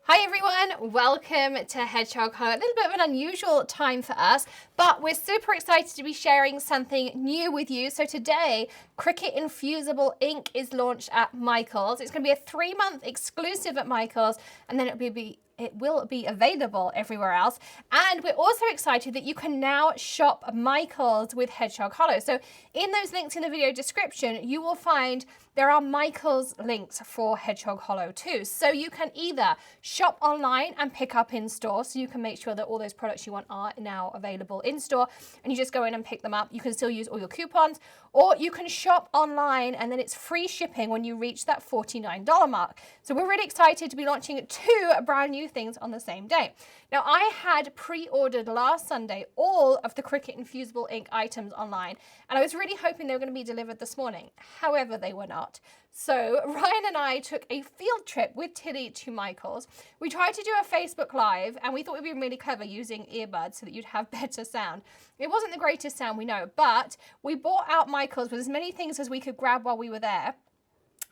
Hi everyone, welcome to Hedgehog. A little bit of an unusual time for us, but we're super excited to be sharing something new with you. So today, Cricut Infusible Ink is launched at Michael's. It's going to be a 3-month exclusive at Michael's, and then it will be available everywhere else. And we're also excited that you can now shop Michael's with Hedgehog Hollow. So in those links in the video description, you will find there are Michael's links for Hedgehog Hollow too. So you can either shop online and pick up in store, so you can make sure that all those products you want are now available in store, and you just go in and pick them up. You can still use all your coupons, or you can shop online and then it's free shipping when you reach that $49 mark. So we're really excited to be launching 2 brand new things on the same day. Now, I had pre-ordered last Sunday all of the Cricut Infusible Ink items online, and I was really hoping they were going to be delivered this morning. However, they were not. So Ryan and I took a field trip with Tilly to Michael's. We tried to do a Facebook Live, and we thought it would be really clever using earbuds so that you'd have better sound. It wasn't the greatest sound, we know, but we bought out Michael's with as many things as we could grab while we were there.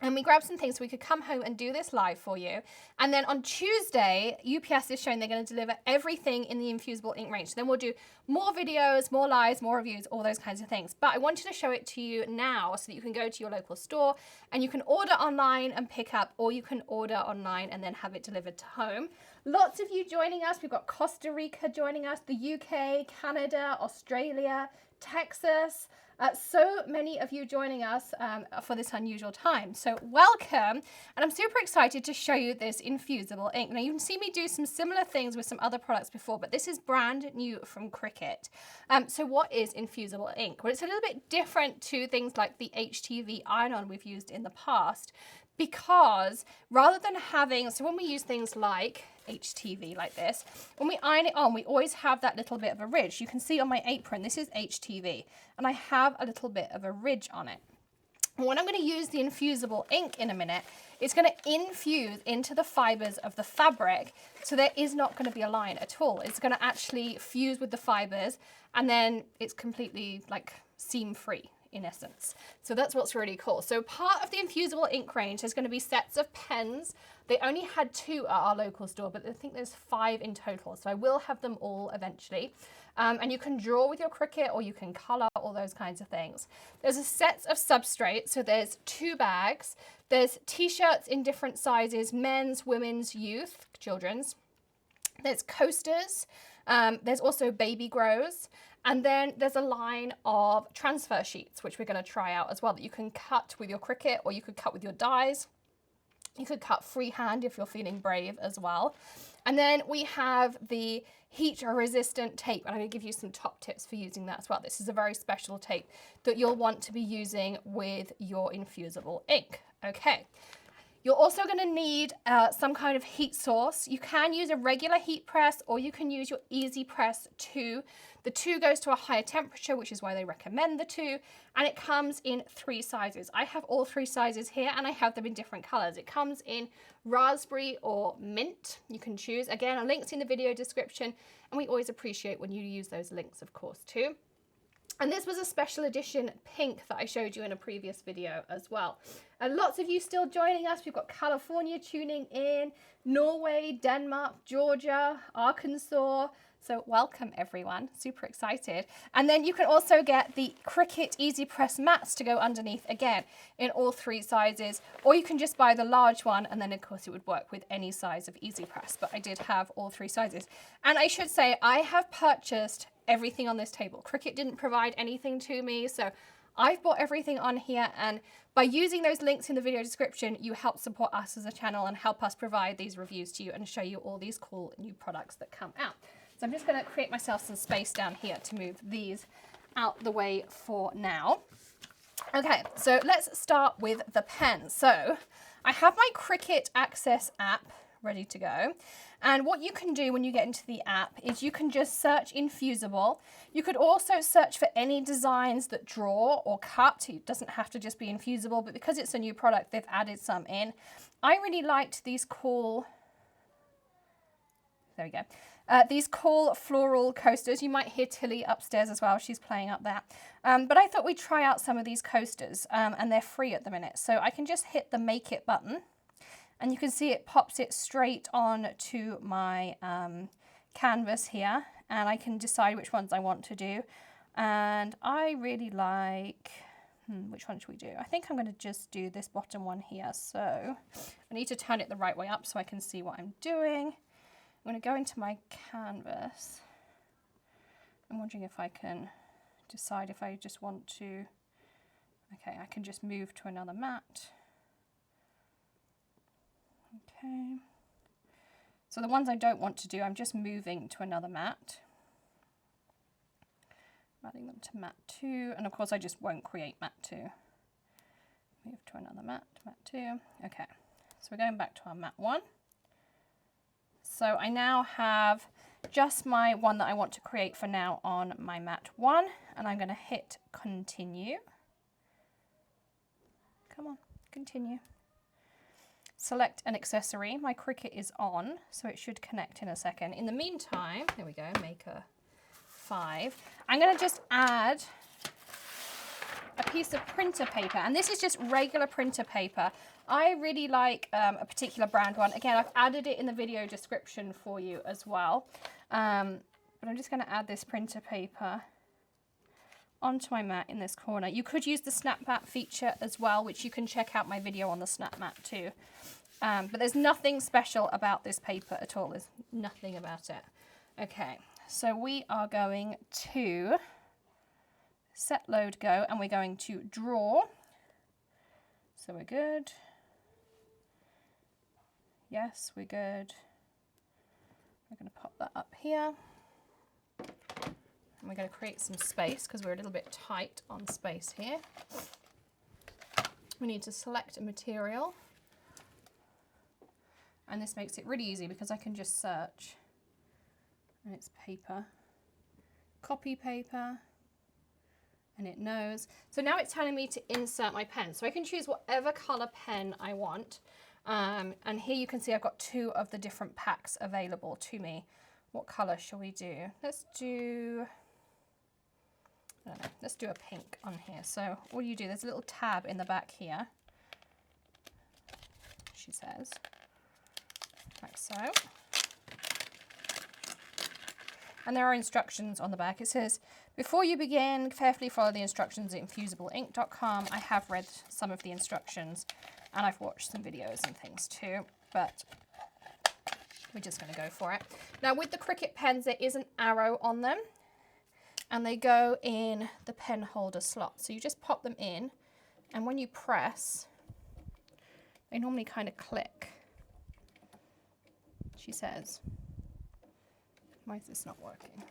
And we grabbed some things so we could come home and do this live for you. And then on Tuesday, UPS is showing they're going to deliver everything in the Infusible Ink range. So then we'll do more videos, more lives, more reviews, all those kinds of things. But I wanted to show it to you now so that you can go to your local store and you can order online and pick up, or you can order online and then have it delivered to home. Lots of you joining us. We've got Costa Rica joining us, the UK, Canada, Australia, Texas. So many of you joining us for this unusual time. So welcome, and I'm super excited to show you this Infusible Ink. Now, you can see me do some similar things with some other products before, but this is brand new from Cricut. So what is Infusible Ink? Well, it's a little bit different to things like the HTV iron-on we've used in the past, because rather than having, so when we use things like HTV like this, when we iron it on, we always have that little bit of a ridge. You can see on my apron, this is HTV, and I have a little bit of a ridge on it. And when I'm going to use the Infusible Ink in a minute, it's going to infuse into the fibers of the fabric, so there is not going to be a line at all. It's going to actually fuse with the fibers, and then it's completely like seam free, in essence. So that's what's really cool. So part of the Infusible Ink range, there's going to be sets of pens. They only had 2 at our local store, but I think there's 5 in total. So I will have them all eventually. And you can draw with your Cricut, or you can color, all those kinds of things. There's a set of substrate. So there's 2 bags. There's t-shirts in different sizes, men's, women's, youth, children's. There's coasters. There's also baby grows. And then there's a line of transfer sheets, which we're going to try out as well, that you can cut with your Cricut, or you could cut with your dies. You could cut freehand if you're feeling brave as well. And then we have the heat resistant tape, and I'm going to give you some top tips for using that as well. This is a very special tape that you'll want to be using with your Infusible Ink. Okay. You're also going to need some kind of heat source. You can use a regular heat press, or you can use your EasyPress 2. The 2 goes to a higher temperature, which is why they recommend the 2, and it comes in 3 sizes. I have all 3 sizes here, and I have them in different colors. It comes in raspberry or mint. You can choose. Again, links in the video description, and we always appreciate when you use those links, of course, too. And this was a special edition pink that I showed you in a previous video as well. And lots of you still joining us. We've got California tuning in, Norway, Denmark, Georgia, Arkansas. So welcome everyone, super excited. And then you can also get the Cricut EasyPress mats to go underneath, again, in all 3 sizes, or you can just buy the large one, and then of course it would work with any size of EasyPress, but I did have all 3 sizes. And I should say, I have purchased everything on this table. Cricut didn't provide anything to me, so I've bought everything on here, and by using those links in the video description, you help support us as a channel and help us provide these reviews to you and show you all these cool new products that come out. So I'm just going to create myself some space down here to move these out the way for now. Okay, so let's start with the pen. So I have my Cricut Access app ready to go. And what you can do when you get into the app is you can just search Infusible. You could also search for any designs that draw or cut. It doesn't have to just be Infusible, but because it's a new product, they've added some in. I really liked these cool, there we go. These cool floral coasters. You might hear Tilly upstairs as well. She's playing up there. But I thought we'd try out some of these coasters, and they're free at the minute. So I can just hit the Make It button, And you can see it pops it straight on to my canvas here, and I can decide which ones I want to do. And I really like, which one should we do? I think I'm going to just do this bottom one here. So I need to turn it the right way up so I can see what I'm doing. I'm going to go into my canvas. I'm wondering if I can decide if I just want to, okay, I can just move to another mat. Okay. So the ones I don't want to do, I'm just moving to another mat. Adding them to mat 2, and of course I just won't create mat 2. Move to another mat, mat 2. Okay, so we're going back to our mat 1. So I now have just my one that I want to create for now on my mat 1, and I'm going to hit continue. Come on, continue. Select an accessory. My Cricut is on, so it should connect in a second. In the meantime, there we go, make a 5. I'm going to just add a piece of printer paper, and this is just regular printer paper. I really like a particular brand one. Again, I've added it in the video description for you as well. But I'm just going to add this printer paper onto my mat in this corner. You could use the snap mat feature as well, which you can check out my video on the snap mat too. But there's nothing special about this paper at all. There's nothing about it. Okay. So we are going to set load go, and we're going to draw. So we're good. Yes, we're good. We're going to pop that up here. And we're going to create some space because we're a little bit tight on space here. We need to select a material. And this makes it really easy because I can just search. And it's paper, copy paper, and it knows. So now it's telling me to insert my pen. So I can choose whatever color pen I want. And here you can see I've got 2 of the different packs available to me. What color shall we do? Let's do, I don't know, let's do a pink on here. So what do you do? There's a little tab in the back here, she says, like so. And there are instructions on the back. It says, before you begin, carefully follow the instructions at infusibleinc.com. I have read some of the instructions and I've watched some videos and things too, but we're just going to go for it. Now with the Cricut pens, there is an arrow on them and they go in the pen holder slot. So you just pop them in, and when you press, they normally kind of click, she says. Why is this not working?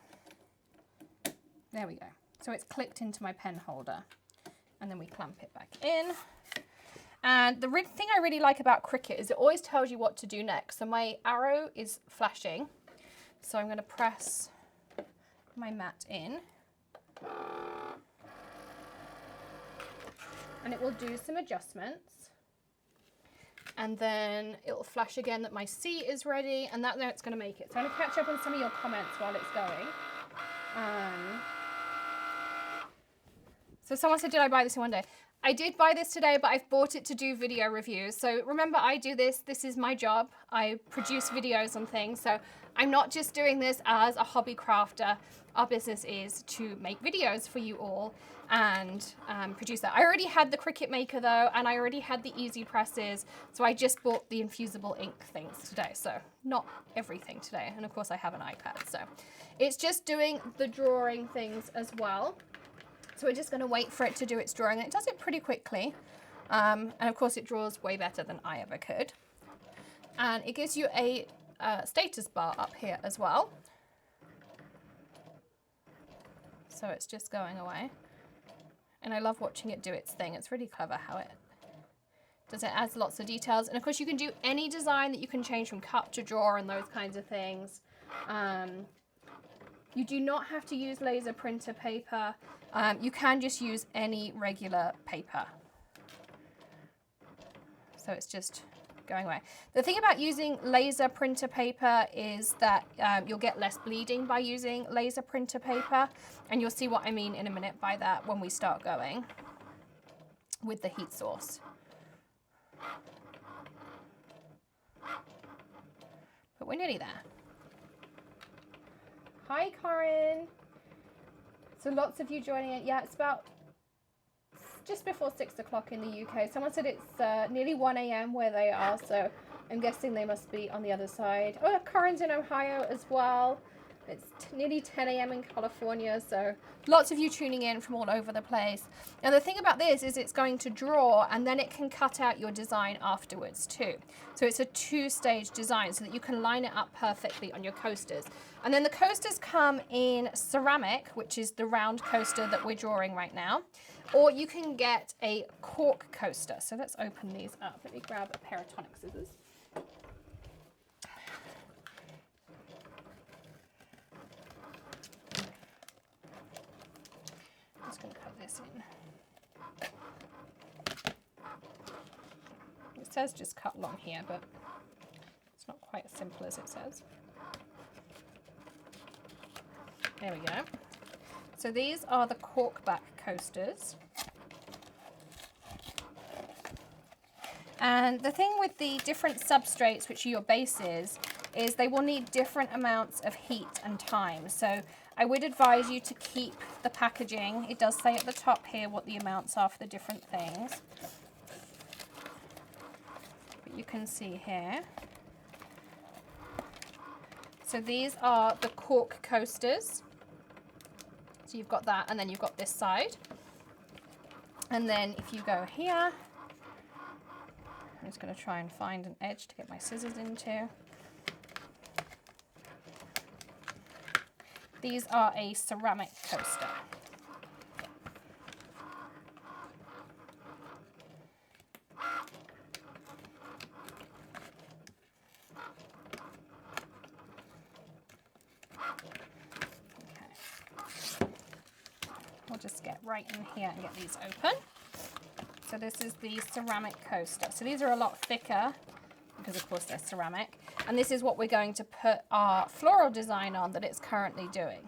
There we go. So it's clicked into my pen holder, and then we clamp it back in. And the thing I really like about Cricut is it always tells you what to do next. So my arrow is flashing. So I'm going to press my mat in. And it will do some adjustments. And then it will flash again that my seat is ready, and that's how it's going to make it. So I'm going to catch up on some of your comments while it's going. So someone said, did I buy this in one day? I did buy this today, but I've bought it to do video reviews. So remember, I do this. This is my job. I produce videos and things. So I'm not just doing this as a hobby crafter. Our business is to make videos for you all and produce that. I already had the Cricut Maker though, and I already had the EasyPresses. So I just bought the Infusible Ink things today. So not everything today. And of course I have an iPad. So it's just doing the drawing things as well. So we're just going to wait for it to do its drawing. It does it pretty quickly. And of course it draws way better than I ever could. And it gives you a status bar up here as well. So it's just going away. And I love watching it do its thing. It's really clever how it does it. Adds lots of details. And of course you can do any design that you can change from cut to draw and those kinds of things. You do not have to use laser printer paper. You can just use any regular paper. So it's just going away. The thing about using laser printer paper is that you'll get less bleeding by using laser printer paper. And you'll see what I mean in a minute by that when we start going with the heat source. but we're nearly there. Hi, Corinne. So lots of you joining it. Yeah, it's about just before 6 o'clock in the UK. Someone said it's nearly 1 a.m. where they are, so I'm guessing they must be on the other side. Oh, Corinne's in Ohio as well. It's nearly 10 a.m. in California, so lots of you tuning in from all over the place. Now the thing about this is it's going to draw, and then it can cut out your design afterwards too. So it's a two-stage design so that you can line it up perfectly on your coasters. And then the coasters come in ceramic, which is the round coaster that we're drawing right now, or you can get a cork coaster. So let's open these up. Let me grab a pair of tonic scissors. I'm just going to cut this in. It says just cut long here, but it's not quite as simple as it says. There we go. So these are the corkback coasters. And the thing with the different substrates, which are your bases, is they will need different amounts of heat and time. So I would advise you to keep the packaging. It does say at the top here what the amounts are for the different things. But you can see here. So these are the cork coasters. So you've got that, and then you've got this side. And then if you go here, I'm just going to try and find an edge to get my scissors into. These are a ceramic coaster. We'll just get right in here and get these open. So this is the ceramic coaster. So these are a lot thicker because of course they're ceramic. And this is what we're going to put our floral design on that it's currently doing.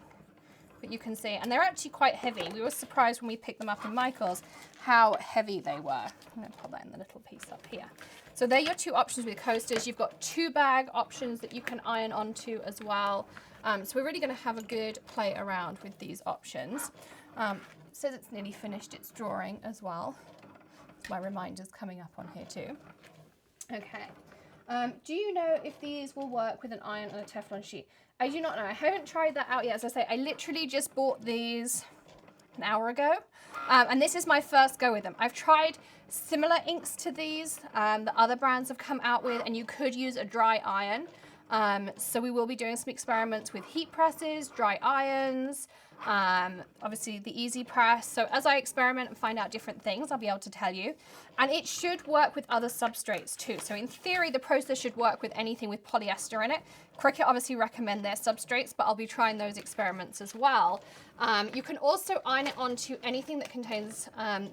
But you can see, and they're actually quite heavy. We were surprised when we picked them up in Michael's how heavy they were. I'm going to put that in the little piece up here. So they're your two options with coasters. You've got 2-bag options that you can iron onto as well. So we're really going to have a good play around with these options. It says it's nearly finished its drawing as well. My reminder's coming up on here too. Okay. Do you know if these will work with an iron on a Teflon sheet? I do not know. I haven't tried that out yet. As I say, I literally just bought these an hour ago. And this is my first go with them. I've tried similar inks to these that other brands have come out with, and you could use a dry iron. So we will be doing some experiments with heat presses, dry irons, obviously the EasyPress. So as I experiment and find out different things, I'll be able to tell you. And it should work with other substrates too. So in theory, the process should work with anything with polyester in it. Cricut obviously recommend their substrates, but I'll be trying those experiments as well. You can also iron it onto anything that contains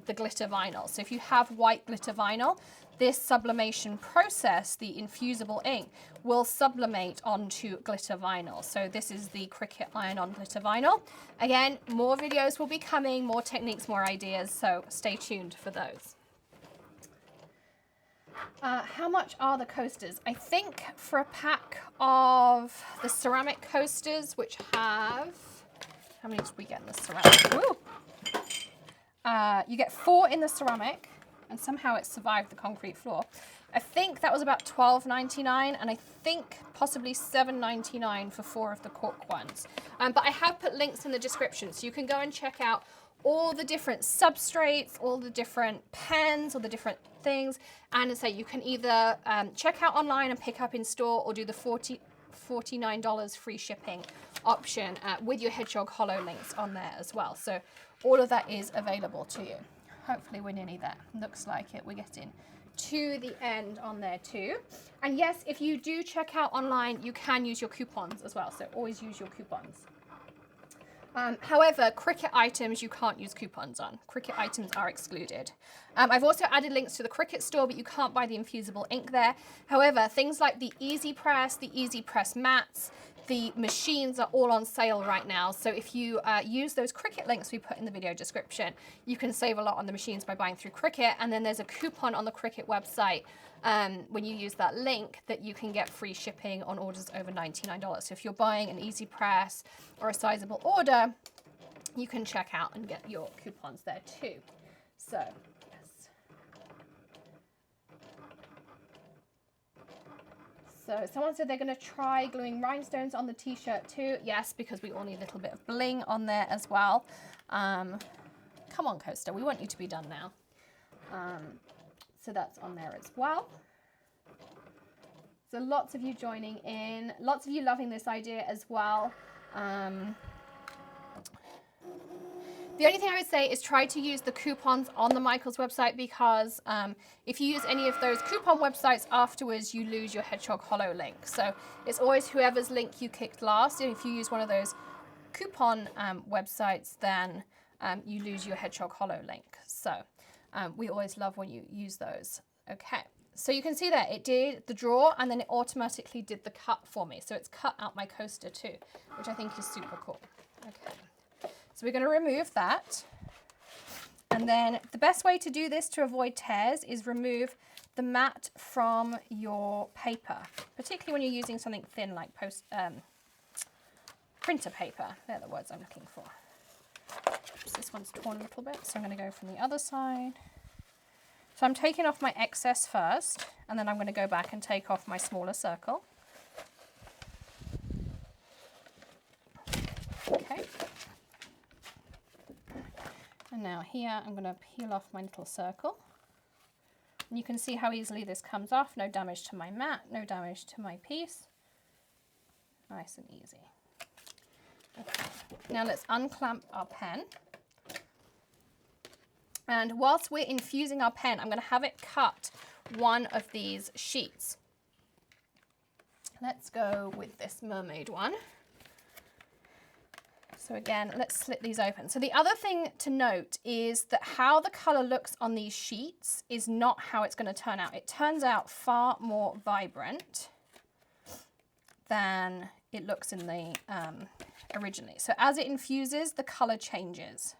the glitter vinyl. So if you have white glitter vinyl, this sublimation process, the Infusible Ink, will sublimate onto glitter vinyl. So this is the Cricut iron-on glitter vinyl. Again, more videos will be coming, more techniques, more ideas, so stay tuned for those. How much are the coasters? I think for a pack of the ceramic coasters, which have, how many did we get in the ceramic? Ooh. You get 4 in the ceramic, and somehow it survived the concrete floor. I think that was about $12.99, and I think possibly $7.99 for 4 of the cork ones. But I have put links in the description, so you can go and check out all the different substrates, all the different pens, all the different things. And say you can either check out online and pick up in store, or do the $49 free shipping option with your Hedgehog Hollow links on there as well. So all of that is available to you. Hopefully we're nearly there. Looks like it. We're getting to the end on there too. And yes, if you do check out online, you can use your coupons as well. So always use your coupons. However, Cricut items you can't use coupons on. Cricut items are excluded. I've also added links to the Cricut store, but you can't buy the Infusible Ink there. However, things like the EasyPress, the EasyPress mats, the machines are all on sale right now. So if you use those Cricut links we put in the video description, you can save a lot on the machines by buying through Cricut. And then there's a coupon on the Cricut website when you use that link that you can get free shipping on orders over $99. So if you're buying an EasyPress or a sizable order, you can check out and get your coupons there too. So, yes. So someone said they're going to try gluing rhinestones on the t-shirt too. Yes, because we all need a little bit of bling on there as well. Come on, Coaster, we want you to be done now. So that's on there as well. So lots of you joining in, lots of you loving this idea as well. The only thing I would say is try to use the coupons on the Michaels website, because if you use any of those coupon websites afterwards, you lose your Hedgehog Hollow link. So it's always whoever's link you kicked last. And if you use one of those coupon websites, then you lose your Hedgehog Hollow link. So we always love when you use those. Okay, so you can see that it did the draw and then it automatically did the cut for me. So it's cut out my coaster too, which I think is super cool. Okay. So we're going to remove that. And then the best way to do this to avoid tears is remove the mat from your paper, particularly when you're using something thin like printer paper. They're the words I'm looking for. Oops, this one's torn a little bit, so I'm going to go from the other side. So I'm taking off my excess first, and then I'm going to go back and take off my smaller circle. Okay. And now here, I'm going to peel off my little circle. And you can see how easily this comes off. No damage to my mat, no damage to my piece. Nice and easy. Okay. Now let's unclamp our pen. And whilst we're infusing our pen, I'm going to have it cut one of these sheets. Let's go with this mermaid one. So again, let's slit these open. So the other thing to note is that how the color looks on these sheets is not how it's going to turn out. It turns out far more vibrant than it looks in the originally. So as it infuses, the color changes.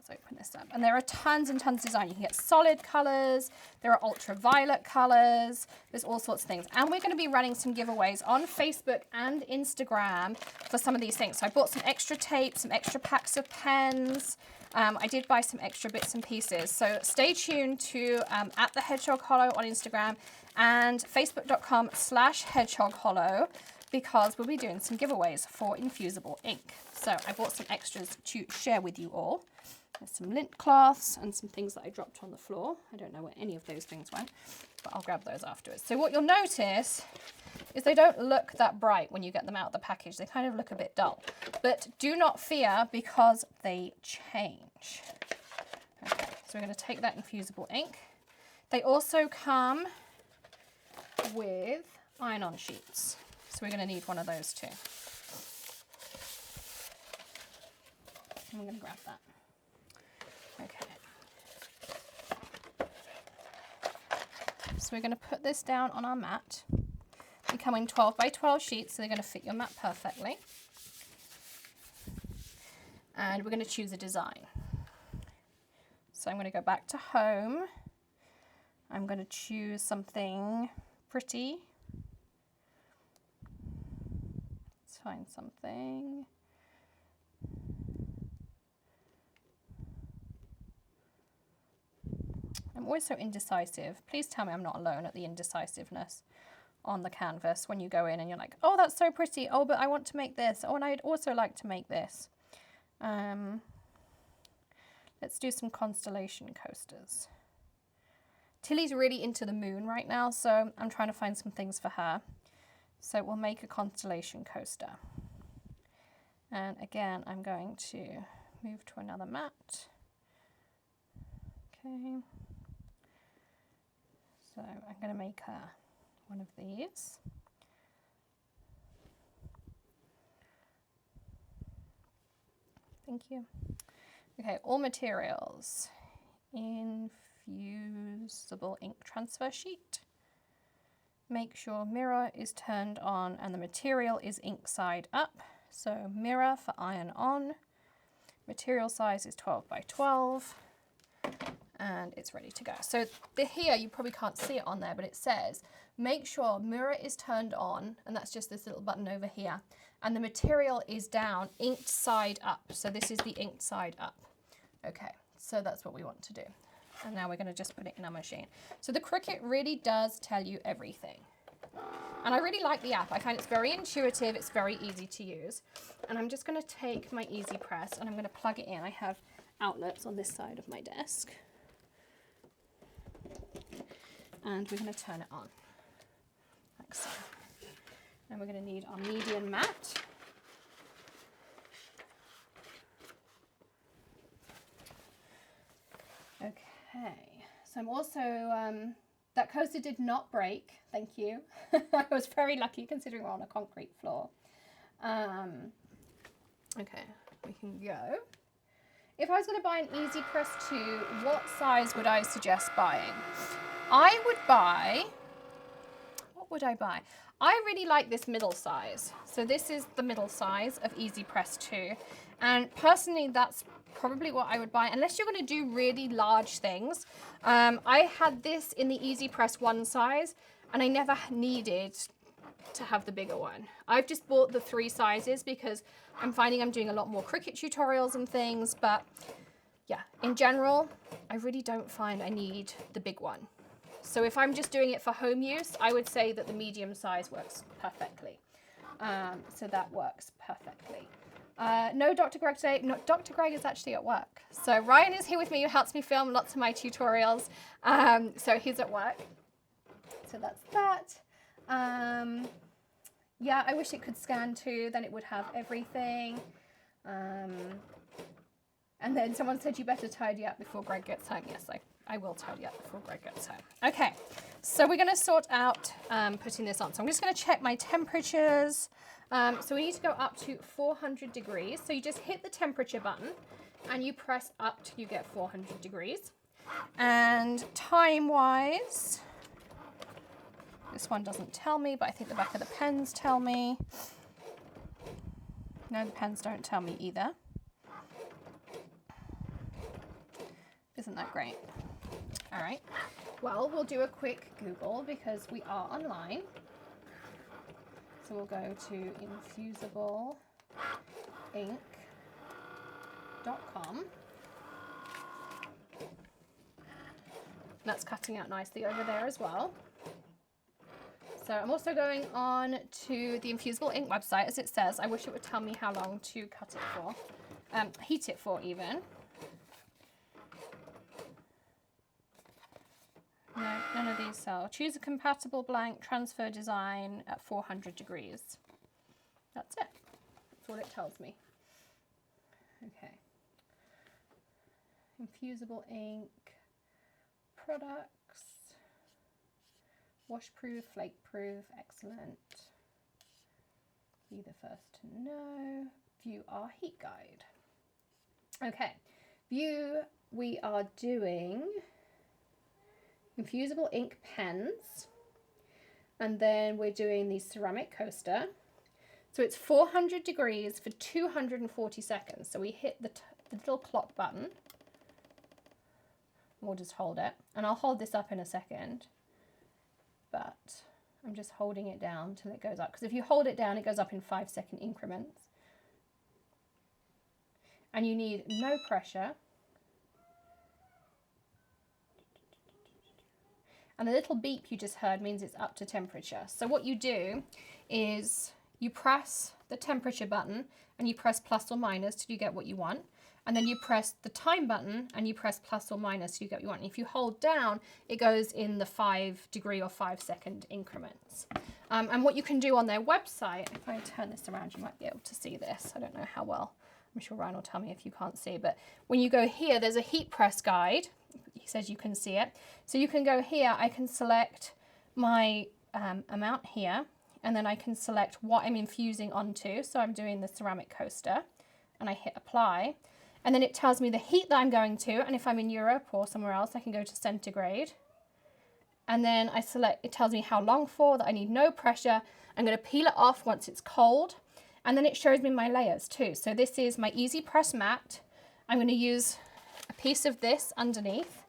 Open this up, and there are tons and tons of design. You can get solid colors, there are ultraviolet colors, there's all sorts of things. And we're going to be running some giveaways on Facebook and Instagram for some of these things. So I bought some extra tape, some extra packs of pens. I did buy some extra bits and pieces. So stay tuned to at the Hedgehog Hollow on Instagram and facebook.com/Hedgehog Hollow, because we'll be doing some giveaways for Infusible Ink. So I bought some extras to share with you all. There's some lint cloths and some things that I dropped on the floor. I don't know where any of those things went, but I'll grab those afterwards. So what you'll notice is they don't look that bright when you get them out of the package. They kind of look a bit dull, but do not fear, because they change. Okay, so we're going to take that Infusible Ink. They also come with iron-on sheets, so we're going to need one of those too. And we're going to grab that. Okay. So we're going to put this down on our mat. They come in 12 by 12 sheets, so they're going to fit your mat perfectly. And we're going to choose a design. So I'm going to go back to home. I'm going to choose something pretty. Let's find something. I'm always so indecisive. Please tell me I'm not alone at the indecisiveness on the canvas when you go in and you're like, oh, that's so pretty. Oh, but I want to make this. Oh, and I'd also like to make this. Let's do some constellation coasters. Tilly's really into the moon right now, so I'm trying to find some things for her. So we'll make a constellation coaster. And again, I'm going to move to another mat. Okay. So I'm going to make one of these. Thank you. Okay, all materials. Infusible Infusible Ink transfer sheet. Make sure mirror is turned on and the material is ink side up. So mirror for iron on. Material size is 12 by 12. And it's ready to go. So here, you probably can't see it on there, but it says, make sure mirror is turned on, and that's just this little button over here, and the material is down, inked side up. So this is the inked side up. Okay, so that's what we want to do. And now we're going to just put it in our machine. So the Cricut really does tell you everything. And I really like the app. I find it's very intuitive. It's very easy to use. And I'm just going to take my EasyPress and I'm going to plug it in. I have outlets on this side of my desk. And we're going to turn it on, like so. And we're going to need our medium mat. Okay, so I'm also, that coaster did not break, thank you. I was very lucky considering we're on a concrete floor. Okay, we can go. If I was going to buy an EasyPress 2, what size would I suggest buying? I would buy, what would I buy? I really like this middle size. So this is the middle size of EasyPress 2. And personally, that's probably what I would buy, unless you're going to do really large things. I had this in the EasyPress 1 size, and I never needed to have the bigger one. I've just bought the 3 sizes because I'm finding I'm doing a lot more Cricut tutorials and things, but yeah, in general, I really don't find I need the big one. So if I'm just doing it for home use, I would say that the medium size works perfectly. So that works perfectly. No Dr. Greg today. No, Dr. Greg is actually at work. So Ryan is here with me, who helps me film lots of my tutorials. So he's at work. So that's that. Yeah, I wish it could scan too, then it would have everything. And then someone said you better tidy up before Greg gets home. Yes, I will tidy up before Greg gets home. Okay, so we're going to sort out putting this on. So I'm just going to check my temperatures. So we need to go up to 400 degrees. So you just hit the temperature button and you press up till you get 400 degrees. And time-wise, this one doesn't tell me, but I think the back of the pens tell me. No, the pens don't tell me either. Isn't that great? All right. Well, we'll do a quick Google because we are online. So we'll go to infusible-ink.com. That's cutting out nicely over there as well. So I'm also going on to the Infusible Ink website, as it says. I wish it would tell me how long to cut it for, heat it for even. No, none of these sell. Choose a compatible blank transfer design at 400 degrees. That's it. That's all it tells me. Okay. Infusible ink, products, washproof, flake-proof, excellent. Be the first to know. View our heat guide. Okay, view, we are doing Infusible Ink pens, and then we're doing the ceramic coaster. So it's 400 degrees for 240 seconds. So we hit the little clock button. We'll just hold it, and I'll hold this up in a second, but I'm just holding it down till it goes up, because if you hold it down, it goes up in 5-second increments. And you need no pressure. And the little beep you just heard means it's up to temperature. So what you do is you press the temperature button and you press plus or minus till you get what you want. And then you press the time button and you press plus or minus till you get what you want. And if you hold down, it goes in the 5-degree or 5-second increments. And what you can do on their website, if I turn this around, you might be able to see this. I don't know how well. I'm sure Ryan will tell me if you can't see. But when you go here, there's a heat press guide. He says you can see it. So you can go here, I can select my amount here, and then I can select what I'm infusing onto. So I'm doing the ceramic coaster, and I hit apply. And then it tells me the heat that I'm going to, and if I'm in Europe or somewhere else, I can go to centigrade. And then I select, it tells me how long for, that I need no pressure. I'm going to peel it off once it's cold. And then it shows me my layers too. So this is my EasyPress mat. I'm going to use a piece of this underneath,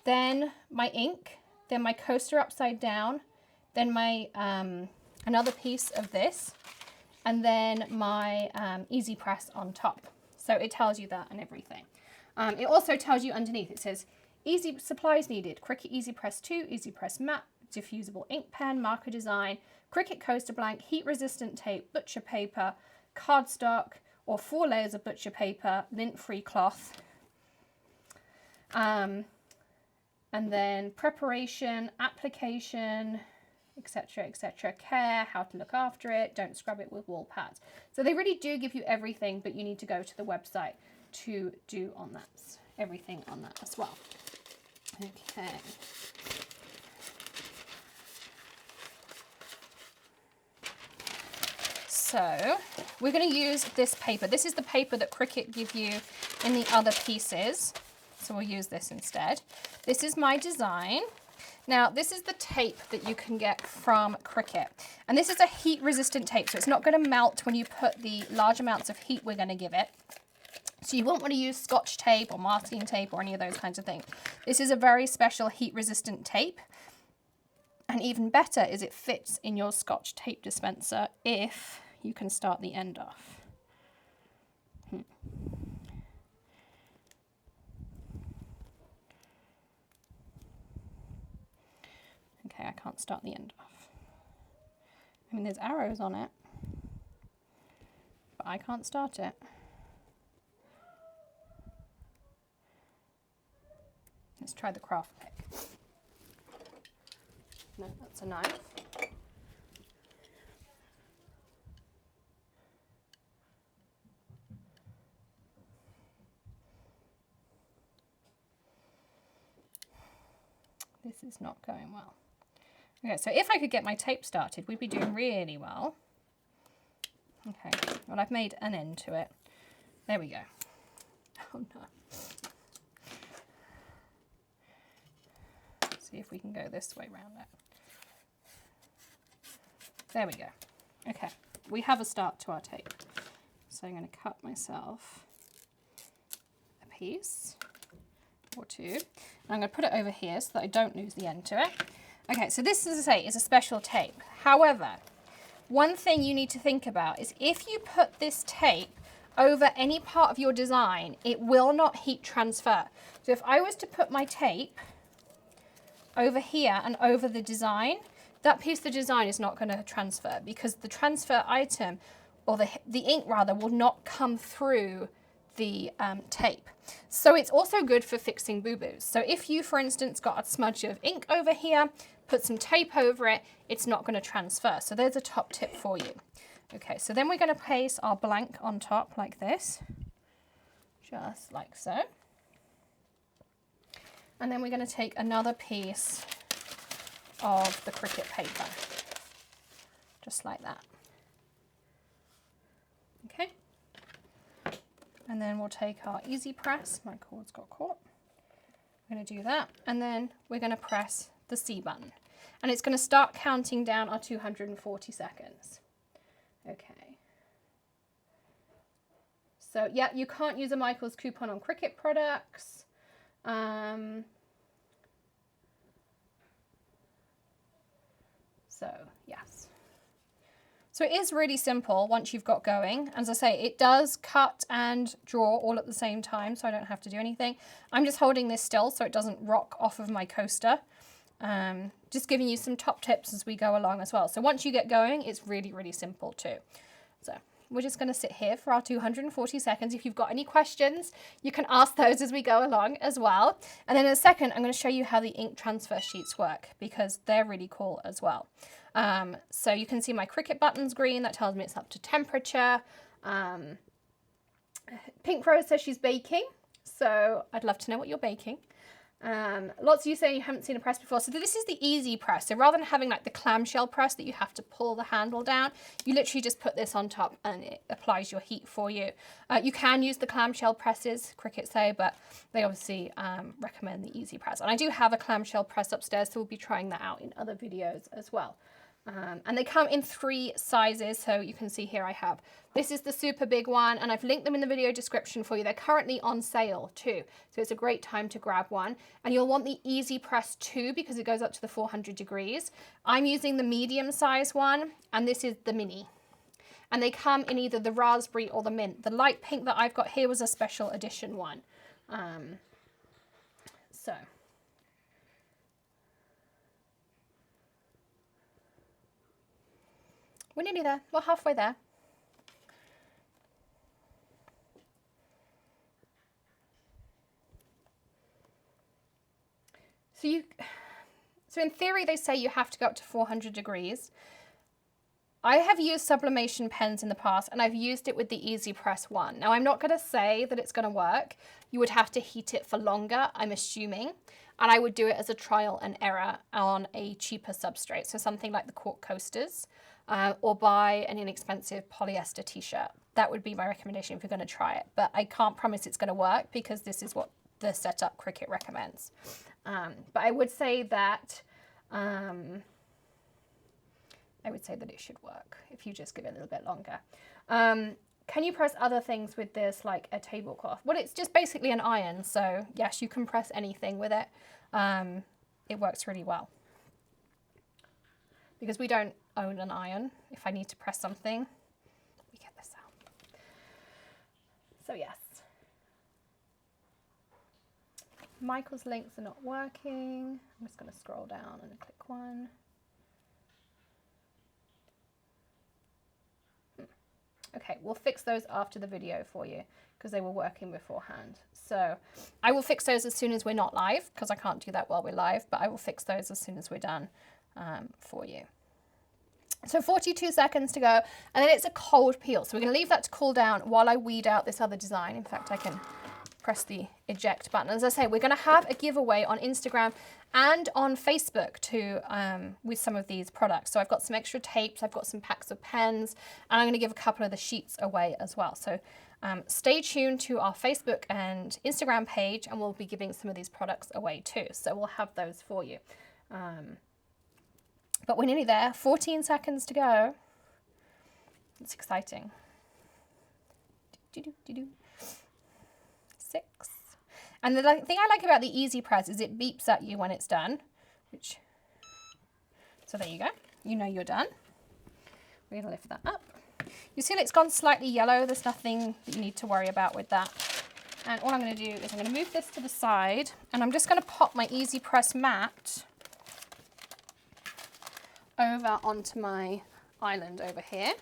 then my ink, then my coaster upside down, then my another piece of this, and then my EasyPress on top. So it tells you that and everything. It also tells you underneath, it says, easy supplies needed, Cricut EasyPress 2, EasyPress Mat, diffusible ink pen, marker design, Cricut coaster blank, heat resistant tape, butcher paper, cardstock, or 4 layers of butcher paper, lint-free cloth. And then preparation, application, etc., etc., care, how to look after it, don't scrub it with wool pads. So they really do give you everything, but you need to go to the website to do on that, everything on that as well. Okay. So we're going to use this paper. This is the paper that Cricut give you in the other pieces. So we'll use this instead. This is my design. Now, this is the tape that you can get from Cricut. And this is a heat resistant tape, so it's not going to melt when you put the large amounts of heat we're going to give it. So you won't want to use Scotch tape or masking tape or any of those kinds of things. This is a very special heat resistant tape. And even better is it fits in your Scotch tape dispenser if you can start the end off. Okay, I can't start the end off. I mean, there's arrows on it, but I can't start it. Let's try the craft pick. No, that's a knife. This is not going well. Okay, so if I could get my tape started, we'd be doing really well. Okay, well, I've made an end to it. There we go. Oh no. See if we can go this way around it. There we go. Okay, we have a start to our tape. So I'm going to cut myself a piece or two. And I'm going to put it over here so that I don't lose the end to it. Okay, so this, as I say, is a special tape. However, one thing you need to think about is if you put this tape over any part of your design, it will not heat transfer. So if I was to put my tape over here and over the design, that piece of the design is not going to transfer because the transfer item, or the ink rather, will not come through the tape. So it's also good for fixing boo-boos. So if you, for instance, got a smudge of ink over here, put some tape over it, it's not going to transfer. So there's a top tip for you. Okay, so then we're going to place our blank on top like this, just like so. And then we're going to take another piece of the Cricut paper, just like that. Okay. And then we'll take our EasyPress. My cord's got caught. We're going to do that. And then we're going to press the C button. And it's going to start counting down our 240 seconds. Okay. So, yeah, you can't use a Michael's coupon on Cricut products. So, yes. So it is really simple once you've got going. As I say, it does cut and draw all at the same time, so I don't have to do anything. I'm just holding this still so it doesn't rock off of my coaster. Just giving you some top tips as we go along as well. So once you get going, it's really, really simple too. So we're just going to sit here for our 240 seconds. If you've got any questions, you can ask those as we go along as well. And then in a second, I'm going to show you how the ink transfer sheets work because they're really cool as well. So you can see my Cricut buttons green. That tells me it's up to temperature. Pink Rose says she's baking. So I'd love to know what you're baking. Lots of you saying you haven't seen a press before. So this is the easy press. So rather than having like the clamshell press that you have to pull the handle down, you literally just put this on top and it applies your heat for you. You can use the clamshell presses, Cricut say, but they obviously recommend the easy press. And I do have a clamshell press upstairs, so we'll be trying that out in other videos as well. And they come in 3 sizes, so you can see here I have, this is the super big one, and I've linked them in the video description for you. They're currently on sale too, so it's a great time to grab one. And you'll want the Easy Press 2 because it goes up to the 400 degrees. I'm using the medium size one, and this is the mini. And they come in either the raspberry or the mint. The light pink that I've got here was a special edition one. So. We're nearly there. We're halfway there. So in theory, they say you have to go up to 400 degrees. I have used sublimation pens in the past, and I've used it with the Easy Press one. Now, I'm not going to say that it's going to work. You would have to heat it for longer, I'm assuming. And I would do it as a trial and error on a cheaper substrate. So something like the cork coasters. Or buy an inexpensive polyester t-shirt. That would be my recommendation if you're going to try it. But I can't promise it's going to work because this is what the setup Cricut recommends. But I would say that it should work if you just give it a little bit longer. Can you press other things with this, like a tablecloth? Well, it's just basically an iron. So yes, you can press anything with it. It works really well. Because we don't own an iron. If I need to press something, we get this out. So yes. Michael's links are not working. I'm just going to scroll down and click one. Okay, we'll fix those after the video for you because they were working beforehand. So I will fix those as soon as we're not live because I can't do that while we're live, but I will fix those as soon as we're done for you. So 42 seconds to go, and then it's a cold peel. So we're going to leave that to cool down while I weed out this other design. In fact, I can press the eject button. As I say, we're going to have a giveaway on Instagram and on Facebook too with some of these products. So I've got some extra tapes, I've got some packs of pens, and I'm going to give a couple of the sheets away as well. So stay tuned to our Facebook and Instagram page, and we'll be giving some of these products away too. So we'll have those for you. But we're nearly there. 14 seconds to go. It's exciting. 6. And the thing I like about the Easy Press is it beeps at you when it's done. So there you go. You know you're done. We're going to lift that up. You see it's gone slightly yellow. There's nothing that you need to worry about with that. And all I'm going to do is I'm going to move this to the side, and I'm just going to pop my Easy Press mat over onto my island over here.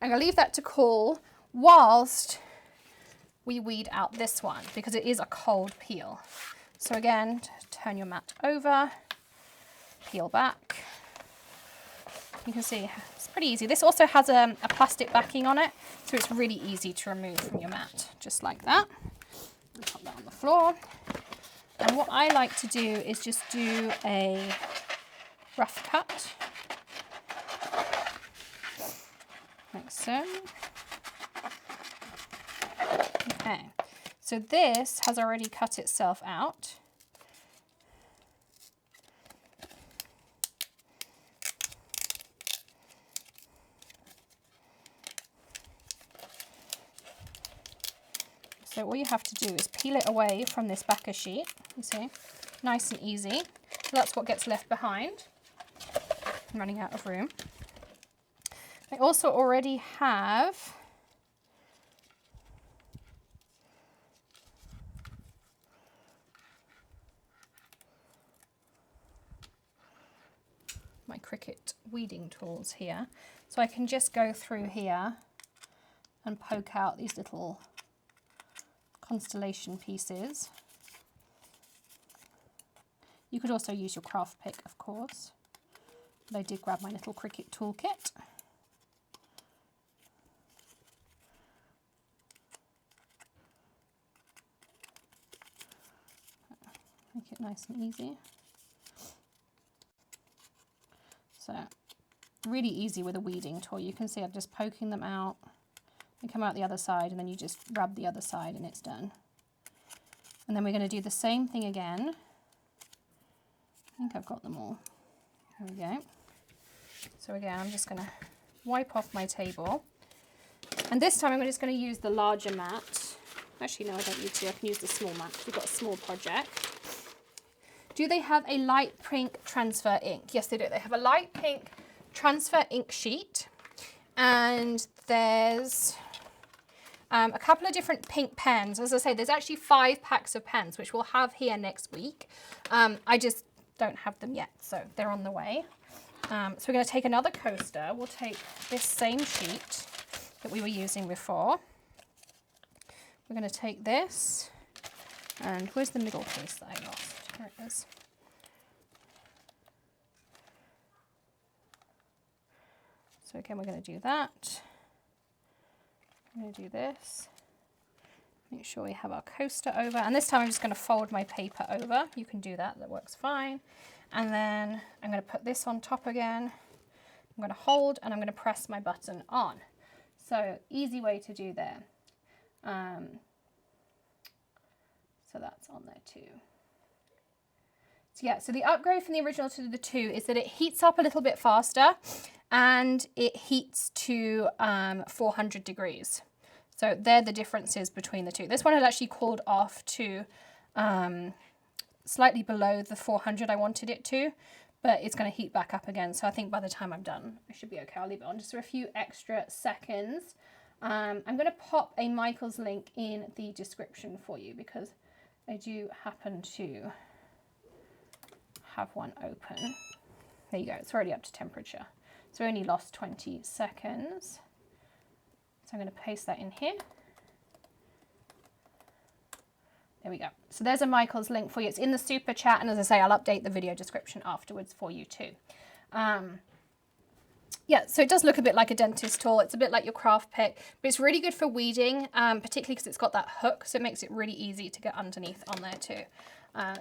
I'm going to leave that to cool whilst we weed out this one because it is a cold peel. So again, turn your mat over, peel back. You can see it's pretty easy. This also has a plastic backing on it, so it's really easy to remove from your mat, just like that. I'll pop that on the floor. And what I like to do is just do a rough cut. Like so. Okay, so this has already cut itself out. So all you have to do is peel it away from this backer sheet, you see, nice and easy. So that's what gets left behind. I'm running out of room. I also already have my Cricut weeding tools here. So I can just go through here and poke out these little constellation pieces. You could also use your craft pick, of course, but I did grab my little Cricut toolkit. Make it nice and easy. So really easy with a weeding tool. You can see I'm just poking them out. They come out the other side, and then you just rub the other side and it's done. And then we're going to do the same thing again. I think I've got them all. There we go. So again, I'm just going to wipe off my table. And this time I'm just going to use the larger mat. Actually, no, I don't need to. I can use the small mat because we've got a small project. Do they have a light pink transfer ink? Yes, they do. They have a light pink transfer ink sheet. And there's a couple of different pink pens. As I say, there's actually 5 packs of pens, which we'll have here next week. I just don't have them yet, so they're on the way. So we're going to take another coaster. We'll take this same sheet that we were using before. We're going to take this, and where's the middle piece that I lost? Here it is. So again, we're going to do that. I'm going to do this. Make sure we have our coaster over. And this time I'm just going to fold my paper over. You can do that. That works fine. And then I'm going to put this on top again. I'm going to hold and I'm going to press my button on. So easy way to do there. So that's on there too. So yeah, so the upgrade from the original to the 2 is that it heats up a little bit faster and it heats to 400 degrees. So they're the differences between the two. This one had actually cooled off to slightly below the 400 I wanted it to, but it's going to heat back up again. So I think by the time I'm done, I should be okay. I'll leave it on just for a few extra seconds. I'm going to pop a Michael's link in the description for you because I do happen to have one open. There you go. It's already up to temperature. So we only lost 20 seconds. So I'm going to paste that in here. There we go. So there's a Michael's link for you. It's in the super chat. And as I say, I'll update the video description afterwards for you too. Yeah, so it does look a bit like a dentist tool. It's a bit like your craft pick, but it's really good for weeding, particularly because it's got that hook. So it makes it really easy to get underneath on there too.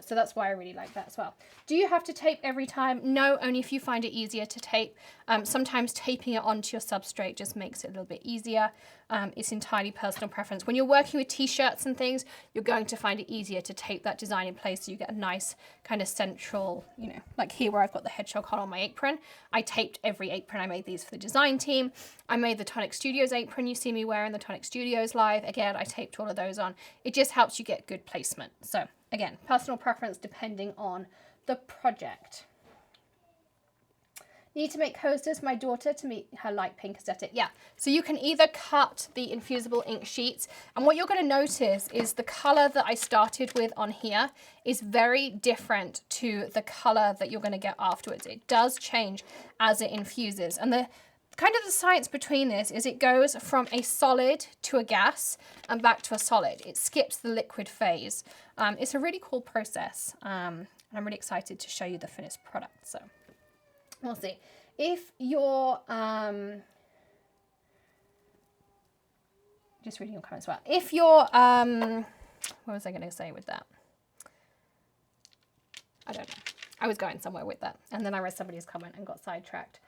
So that's why I really like that as well. Do you have to tape every time? No, only if you find it easier to tape. Sometimes taping it onto your substrate just makes it a little bit easier. It's entirely personal preference. When you're working with t-shirts and things, you're going to find it easier to tape that design in place so you get a nice kind of central, you know, like here where I've got the hedgehog heart on my apron. I taped every apron. I made these for the design team. I made the Tonic Studios apron you see me wearing, the Tonic Studios live. Again, I taped all of those on. It just helps you get good placement. So again, personal preference depending on the project. Need to make coasters for my daughter to meet her light pink aesthetic. Yeah, so you can either cut the Infusible Ink sheets, and what you're going to notice is the color that I started with on here is very different to the color that you're going to get afterwards. It does change as it infuses, and the kind of the science between this is it goes from a solid to a gas and back to a solid. It skips the liquid phase. It's a really cool process, and I'm really excited to show you the finished product. So we'll see. If you're, just reading your comments as well. If you're, what was I going to say with that? I don't know. I was going somewhere with that. And then I read somebody's comment and got sidetracked.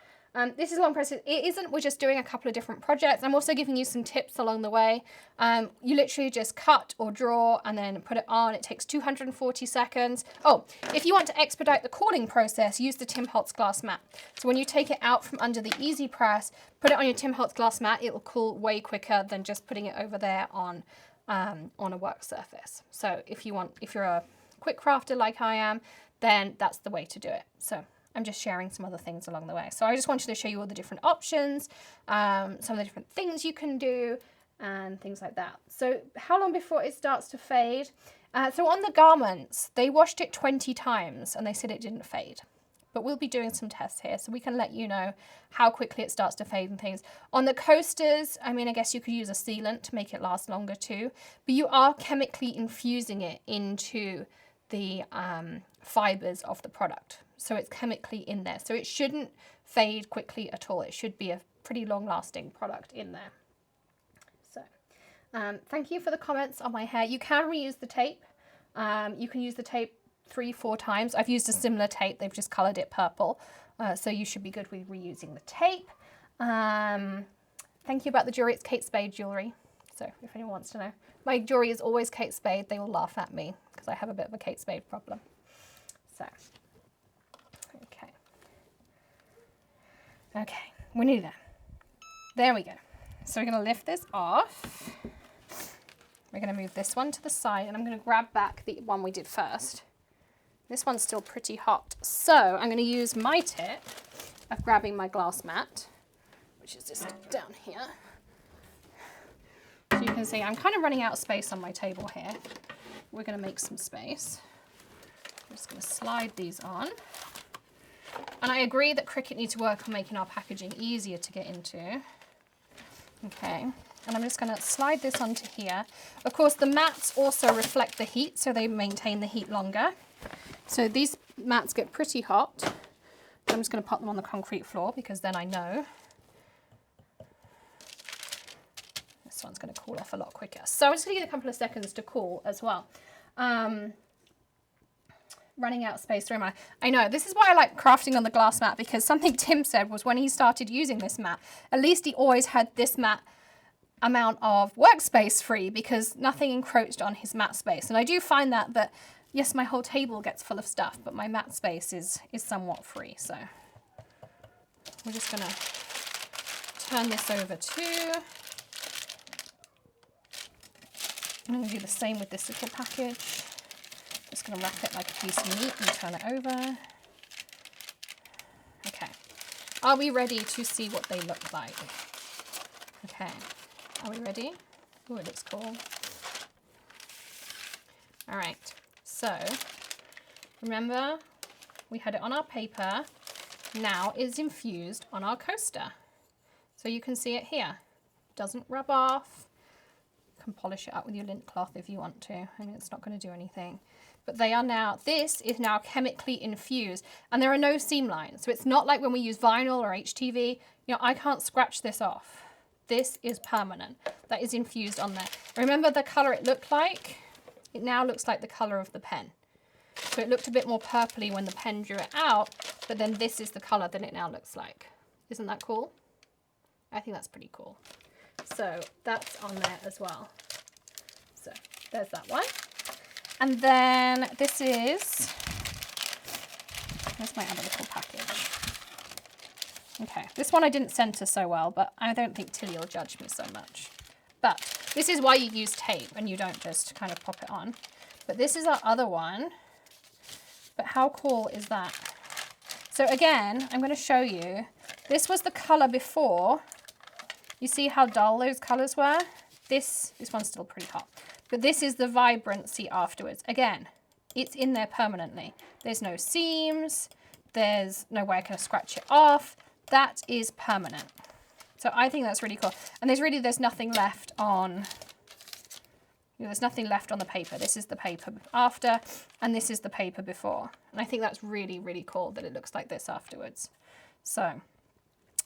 This is a long process. It isn't. We're just doing a couple of different projects. I'm also giving you some tips along the way. You literally just cut or draw and then put it on. It takes 240 seconds. Oh, if you want to expedite the cooling process, use the Tim Holtz glass mat. So when you take it out from under the EasyPress, put it on your Tim Holtz glass mat. It will cool way quicker than just putting it over there on a work surface. So if you're a quick crafter like I am, then that's the way to do it. So I'm just sharing some other things along the way. So I just wanted to show you all the different options, some of the different things you can do and things like that. So how long before it starts to fade? So on the garments, they washed it 20 times and they said it didn't fade. But we'll be doing some tests here so we can let you know how quickly it starts to fade and things. On the coasters, I mean, I guess you could use a sealant to make it last longer too, but you are chemically infusing it into the fibers of the product. So it's chemically in there. So it shouldn't fade quickly at all. It should be a pretty long lasting product in there. So thank you for the comments on my hair. You can reuse the tape. You can use the tape 3-4 times. I've used a similar tape. They've just colored it purple. So you should be good with reusing the tape. Thank you about the jewelry. It's Kate Spade jewelry. So if anyone wants to know. My jewelry is always Kate Spade. They will laugh at me because I have a bit of a Kate Spade problem. So, okay. Okay, we need that. There we go. So we're going to lift this off. We're going to move this one to the side, and I'm going to grab back the one we did first. This one's still pretty hot. So I'm going to use my tip of grabbing my glass mat, which is just down here. So you can see I'm kind of running out of space on my table here. We're going to make some space. I'm just going to slide these on. And I agree that Cricut needs to work on making our packaging easier to get into. Okay, and I'm just going to slide this onto here. Of course, the mats also reflect the heat, so they maintain the heat longer. So these mats get pretty hot. I'm just going to pop them on the concrete floor because then I know this one's going to cool off a lot quicker. So I'm just going to give it a couple of seconds to cool as well. Running out of space through my... I know, this is why I like crafting on the glass mat, because something Tim said was when he started using this mat, at least he always had this mat amount of workspace free because nothing encroached on his mat space. And I do find that yes, my whole table gets full of stuff, but my mat space is somewhat free. So we're just going to turn this over too. I'm going to do the same with this little package. Just going to wrap it like a piece of meat and turn it over. Okay. Are we ready to see what they look like? Okay. Are we ready? Oh, it looks cool. All right. So, remember, we had it on our paper. Now it's infused on our coaster. So you can see it here. Doesn't rub off. You can polish it up with your lint cloth if you want to. I mean, it's not going to do anything. But they are now, this is now chemically infused, and there are no seam lines. So it's not like when we use vinyl or HTV. You know, I can't scratch this off. This is permanent. That is infused on there. Remember the color it looked like? It now looks like the color of the pen. So it looked a bit more purpley when the pen drew it out, but then this is the color that it now looks like. Isn't that cool? I think that's pretty cool. So that's on there as well. So there's that one. And then this is, where's my other little package? Okay, this one I didn't center so well, but I don't think Tilly will judge me so much. But this is why you use tape and you don't just kind of pop it on. But this is our other one. But how cool is that? So again, I'm going to show you. This was the color before. You see how dull those colors were? This one's still pretty hot. But this is the vibrancy afterwards. Again, it's in there permanently. There's no seams. There's no way I can scratch it off. That is permanent. So I think that's really cool. And there's nothing left on, there's nothing left on the paper. This is the paper after, and this is the paper before. And I think that's really, really cool that it looks like this afterwards. So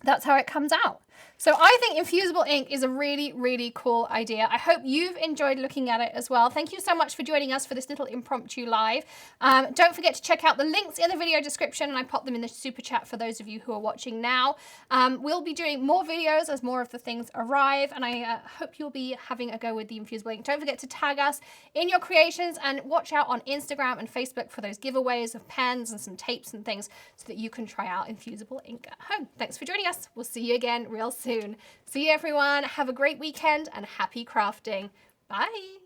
that's how it comes out. So I think Infusible Ink is a really, really cool idea. I hope you've enjoyed looking at it as well. Thank you so much for joining us for this little impromptu live. Don't forget to check out the links in the video description, and I pop them in the super chat for those of you who are watching now. We'll be doing more videos as more of the things arrive, and I hope you'll be having a go with the Infusible Ink. Don't forget to tag us in your creations, and watch out on Instagram and Facebook for those giveaways of pens and some tapes and things so that you can try out Infusible Ink at home. Thanks for joining us. We'll see you again real soon. See you everyone. Have a great weekend and happy crafting. Bye.